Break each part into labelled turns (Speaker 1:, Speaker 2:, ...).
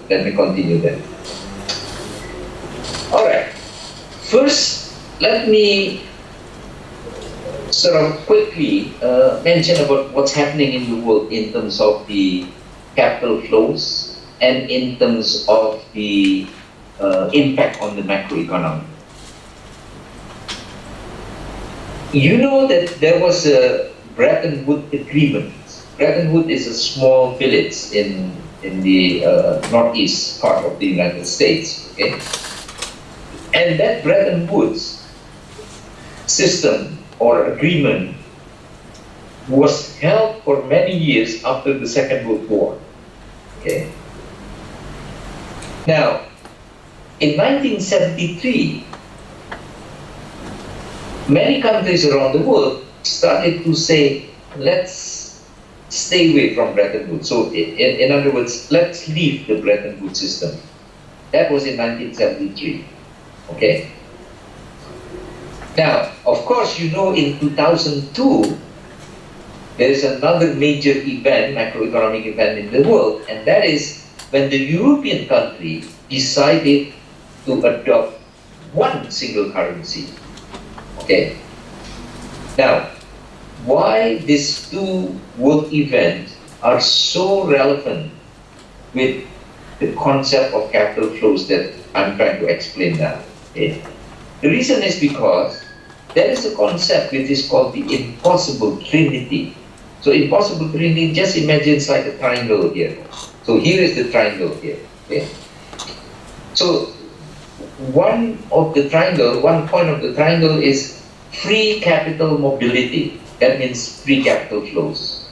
Speaker 1: let me continue then. Alright, first let me sort of quickly mention about what's happening in the world in terms of the capital flows and in terms of the impact on the macroeconomy. You know that there was a Bretton Woods agreement. Bretton Woods is a small village in the northeast part of the United States. Okay? And that Bretton Woods system or agreement was held for many years after the Second World War. Okay? Now, in 1973, many countries around the world started to say, let's stay away from Bretton Woods. So, in other words, let's leave the Bretton Woods system. That was in 1973. Okay? Now, of course, you know in 2002, there is another major event, macroeconomic event in the world, and that is when the European country decided to adopt one single currency. Okay? Now, why these two world events are so relevant with the concept of capital flows that I'm trying to explain now. Okay? The reason is because there is a concept which is called the impossible trinity. So impossible trinity, just imagine it's like a triangle here. So here is the triangle here. Okay? So one point of the triangle is free capital mobility. That means free capital flows.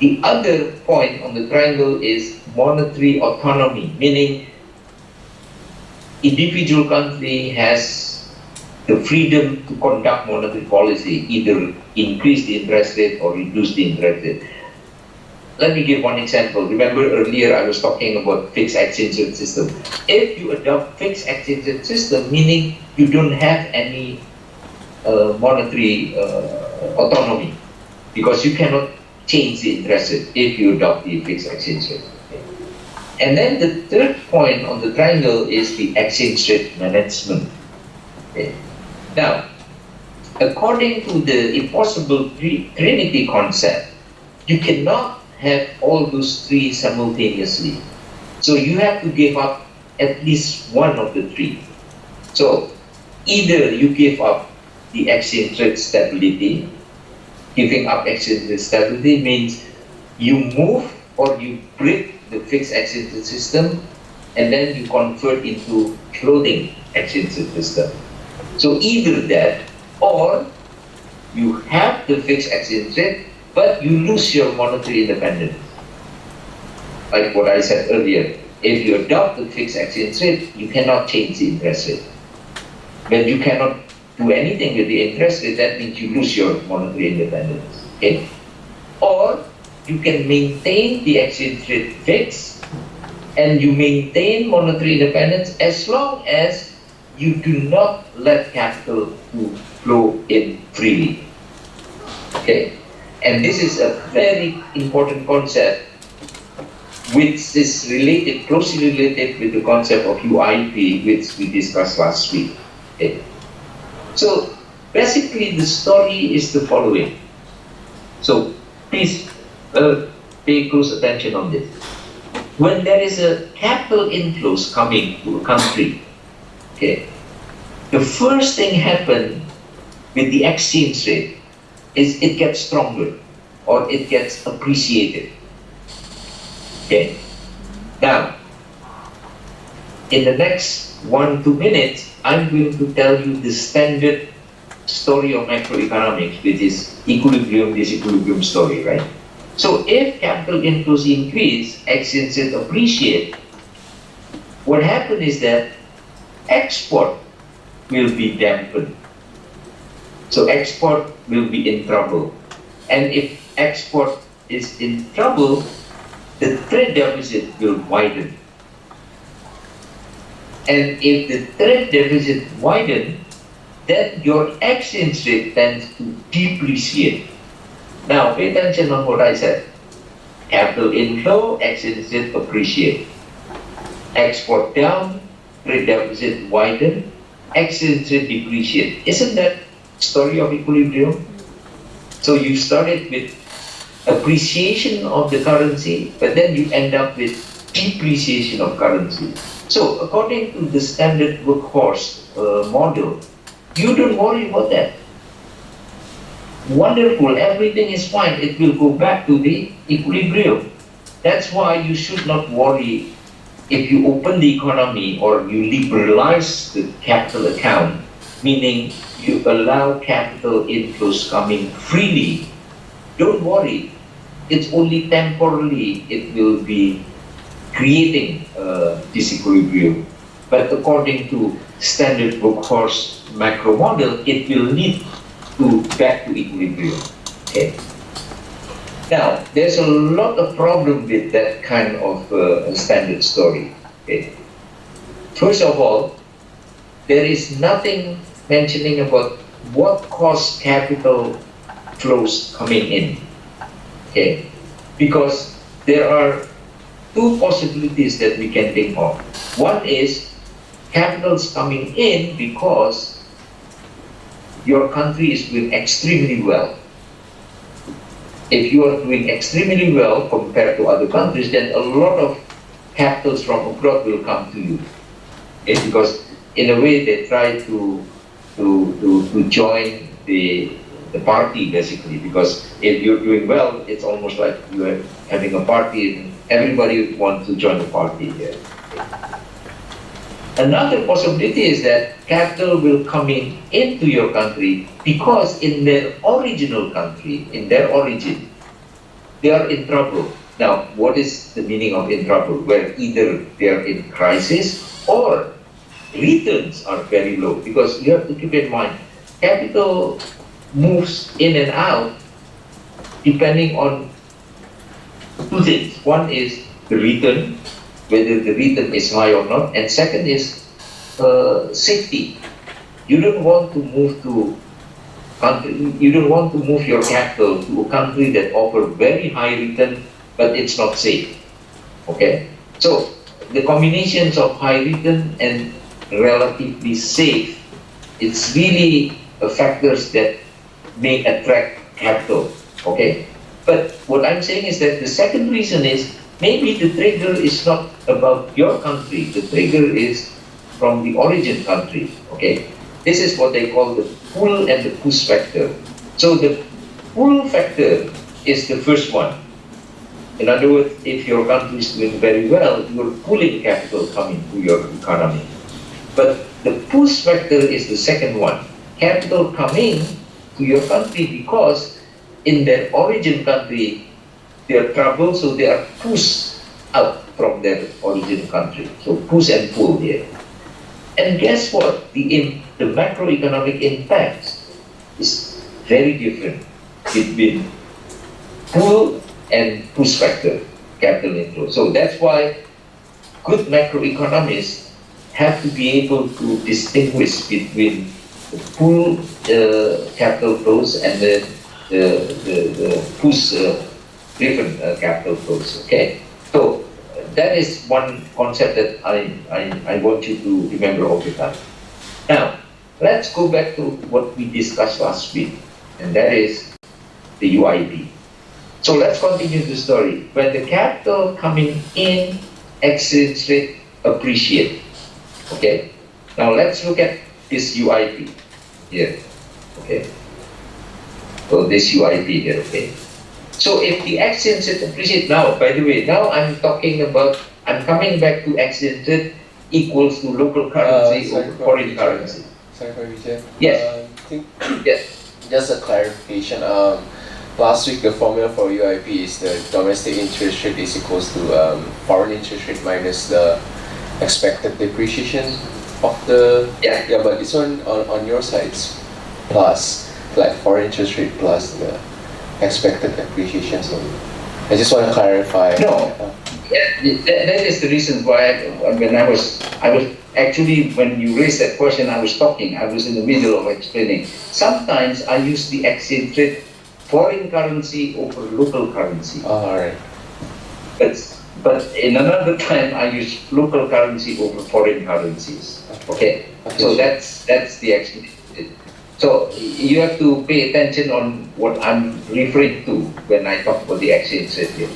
Speaker 1: The other point on the triangle is monetary autonomy, meaning individual country has the freedom to conduct monetary policy, either increase the interest rate or reduce the interest rate. Let me give one example. Remember earlier I was talking about fixed exchange rate system. If you adopt fixed exchange rate system, meaning you don't have any monetary autonomy, because you cannot change the interest rate if you adopt the fixed exchange rate. Okay. And then the third point on the triangle is the exchange rate management. Okay. Now, according to the impossible trinity concept, you cannot have all those three simultaneously. So you have to give up at least one of the three. So either you give up the exchange rate stability. Giving up exchange rate stability means you move or you break the fixed exchange rate system and then you convert into floating exchange rate system. So either that, or you have the fixed exchange rate but you lose your monetary independence. Like what I said earlier, if you adopt the fixed exchange rate, you cannot change the interest rate. When you cannot do anything with the interest rate, that means you lose your monetary independence. Okay? Or you can maintain the exchange rate fixed and you maintain monetary independence as long as you do not let capital to flow in freely. Okay? And this is a very important concept which is related, closely related with the concept of UIP, which we discussed last week. Okay? So basically the story is the following. So please pay close attention on this. When there is a capital inflows coming to a country, okay, the first thing happen with the exchange rate is it gets stronger or it gets appreciated. Okay. Now, in the next 1-2 minutes, I'm going to tell you the standard story of macroeconomics, which is equilibrium, disequilibrium story, right? So if capital inflows increase, exchange rate appreciate, what happens is that export will be dampened. So export will be in trouble. And if export is in trouble, the trade deficit will widen. And if the trade deficit widens, then your exchange rate tends to depreciate. Now, pay attention on what I said. Capital inflow, exchange rate appreciate. Export down, trade deficit widen, exchange rate depreciate. Isn't that story of equilibrium? So you started with appreciation of the currency, but then you end up with depreciation of currency. So according to the standard workhorse model, you don't worry about that. Wonderful, everything is fine. It will go back to the equilibrium. That's why you should not worry if you open the economy or you liberalize the capital account, meaning you allow capital inflows coming freely. Don't worry. It's only temporarily it will be creating disequilibrium. But according to standard workhorse macro model, it will lead to back to equilibrium. Okay. Now, there's a lot of problem with that kind of standard story. Okay. First of all, there is nothing mentioning about what caused capital flows coming in. Okay. Because there are two possibilities that we can think of. One is capitals coming in because your country is doing extremely well. If you are doing extremely well compared to other countries, then a lot of capitals from abroad will come to you. Okay? Because in a way they try to join the party basically, because if you're doing well, it's almost like you are having a party and everybody wants to join the party here. Another possibility is that capital will come into your country because in their original country, in their origin, they are in trouble. Now, what is the meaning of in trouble? Where either they are in crisis or returns are very low. Because you have to keep in mind, capital moves in and out depending on two things. One is the return, whether the return is high or not, and second is safety. You don't want to move to country. You don't want to move your capital to a country that offers very high return, but it's not safe. Okay, so the combinations of high return and relatively safe, it's really factors that may attract capital. Okay, but what I'm saying is that the second reason is maybe the trigger is not about your country. The trigger is from the origin country. Okay, this is what they call the pull and the push factor. So the pull factor is the first one. In other words, if your country is doing very well, you're pulling capital coming to your economy. But the push factor is the second one. Capital coming to your country because in their origin country, they are troubled, so they are pushed out from their origin country. So push and pull here. And guess what? The macroeconomic impact is very different between pull and push factor, capital inflow. So that's why good macroeconomists have to be able to distinguish between the pull capital flows and the push driven capital flows. Okay, so that is one concept that I want you to remember all the time. Now, let's go back to what we discussed last week, and that is the UIP. So let's continue the story. When the capital coming in, exchange rate appreciate. Okay, now let's look at this UIP here. Okay, so this UIP here. Okay. So if the exchange rate appreciate now, by the way, now I'm talking about, I'm coming back to exchange rate equals to local currency or foreign currency.
Speaker 2: Sorry for Vijay.
Speaker 1: Yes. Yes.
Speaker 2: Just a clarification. Last week the formula for UIP is the domestic interest rate is equals to foreign interest rate minus the expected depreciation of the but this one on your side's plus, like foreign interest rate plus the expected appreciation. So I just want to clarify.
Speaker 1: No, that is the reason why when I was actually, when you raised that question, I was talking. I was in the middle of explaining. Sometimes I use the exchange rate foreign currency over local currency.
Speaker 2: All right.
Speaker 1: But But in another time, I use local currency over foreign currencies. Okay, so that's the explanation. So you have to pay attention on what I'm referring to when I talk about the exchange rate here.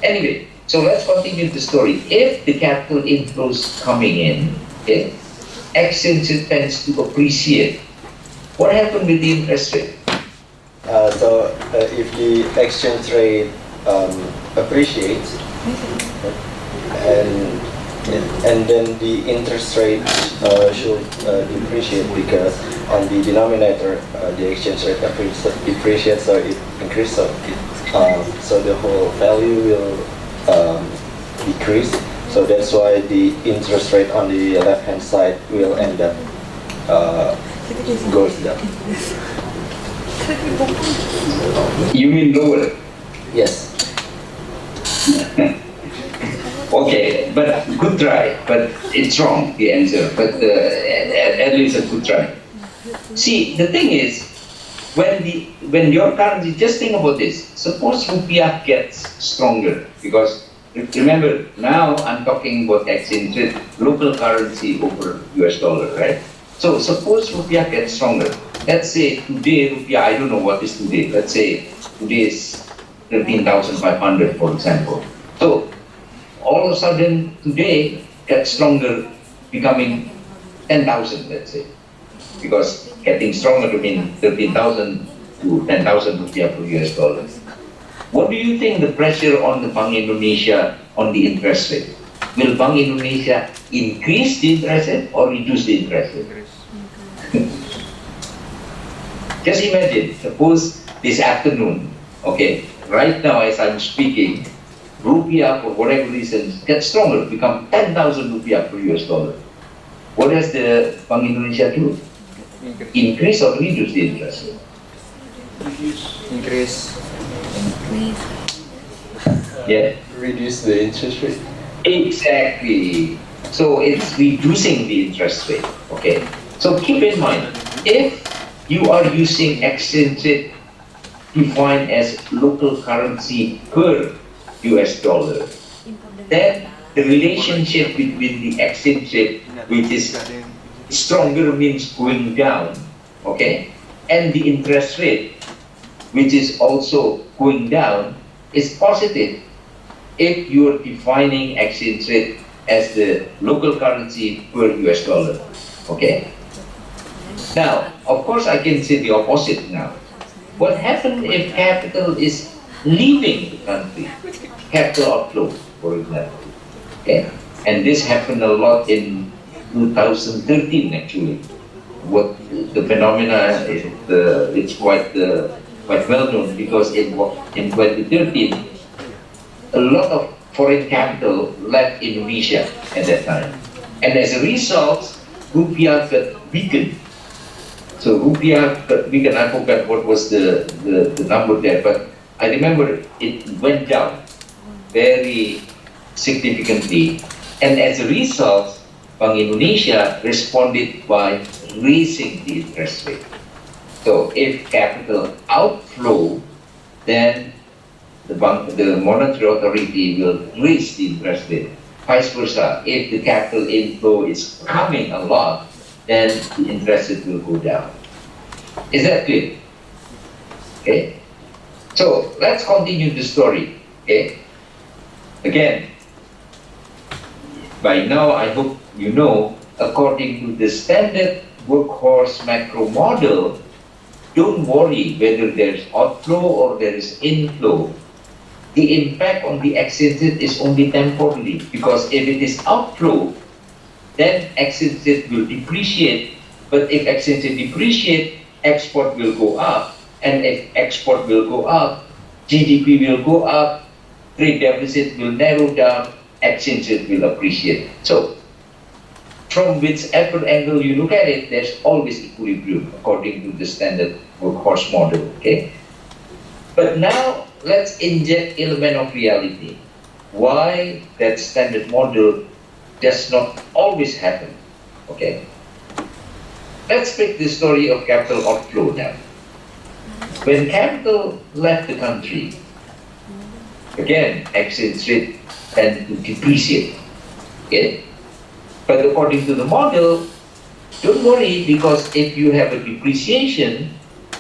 Speaker 1: Anyway, so let's continue the story. If the capital inflows coming in, okay, exchange rate tends to appreciate. What happened with the interest rate?
Speaker 3: If the exchange rate appreciates, and then the interest rate should depreciate, because on the denominator the exchange rate depreciates, so it increases, so the whole value will decrease. So that's why the interest rate on the left hand side will end up goes down.
Speaker 1: You mean lower?
Speaker 3: Yes.
Speaker 1: Okay, but good try. But it's wrong, the answer. But at least a good try. See, the thing is, when your currency, just think about this. Suppose rupiah gets stronger, because remember, now I'm talking about exchange rate, local currency over US dollar, right? So suppose rupiah gets stronger. Let's say today rupiah, I don't know what is today. Let's say today is 13,500, for example. So all of a sudden today gets stronger, becoming 10,000, let's say. Because getting stronger to mean 13,000 to 10,000 rupiah per US dollar. What do you think the pressure on the Bank Indonesia on the interest rate? Will Bank Indonesia increase the interest rate or reduce the interest rate? Just imagine, suppose this afternoon, okay, right now as I'm speaking, rupiah for whatever reason gets stronger, become 10,000 rupiah per US dollar. What does the Bank Indonesia do? Increase or reduce the interest rate?
Speaker 3: Increase.
Speaker 1: Yeah.
Speaker 2: Reduce the interest rate.
Speaker 1: Exactly. So it's reducing the interest rate. Okay. So keep in mind, if you are using exchange rate defined as local currency per US dollar, then the relationship between the exchange rate, which is stronger, means going down, okay, and the interest rate, which is also going down, is positive if you are defining exchange rate as the local currency per US dollar, okay? Now, of course, I can say the opposite now. What happens if capital is leaving the country? Capital outflow, for example, okay? And this happened a lot in 2013, actually. What the phenomena is, it's quite well known, because in 2013, a lot of foreign capital left Indonesia at that time, and as a result, rupiah got weakened. So rupiah got weakened. I forgot what was the number there, but I remember it went down very significantly, and as a result, Bank Indonesia responded by raising the interest rate. So if capital outflow, then the monetary authority will raise the interest rate. Vice versa, if the capital inflow is coming a lot, then the interest rate will go down. Is that clear? Okay. So let's continue the story. Okay. Again, by now I hope you know, according to the standard workhorse macro model, don't worry whether there's outflow or there is inflow. The impact on the exchange rate is only temporary, because if it is outflow, then exchange rate will depreciate. But if exchange rate depreciate, export will go up, and if export will go up, GDP will go up, trade deficit will narrow down, exchange rate will appreciate. So, from whichever angle you look at it, there's always equilibrium according to the standard workhorse model. Okay, but now let's inject element of reality. Why that standard model does not always happen? Okay, let's pick the story of capital outflow now. When capital left the country, again, exchange rate tend to depreciate. Okay? But according to the model, don't worry, because if you have a depreciation,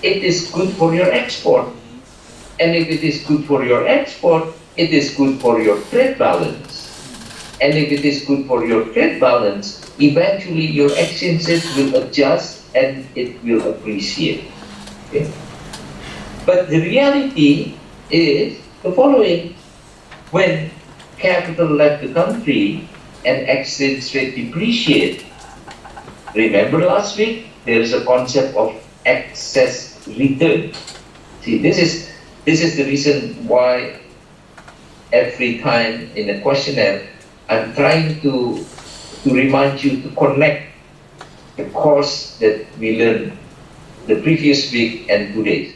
Speaker 1: it is good for your export. And if it is good for your export, it is good for your trade balance. And if it is good for your trade balance, eventually your exchange rate will adjust and it will appreciate. Okay? But the reality is the following. When capital left the country and exchange rate depreciate, remember last week, there is a concept of excess return. See, this is the reason why every time in a questionnaire, I'm trying to remind you to connect the course that we learned the previous week and 2 days.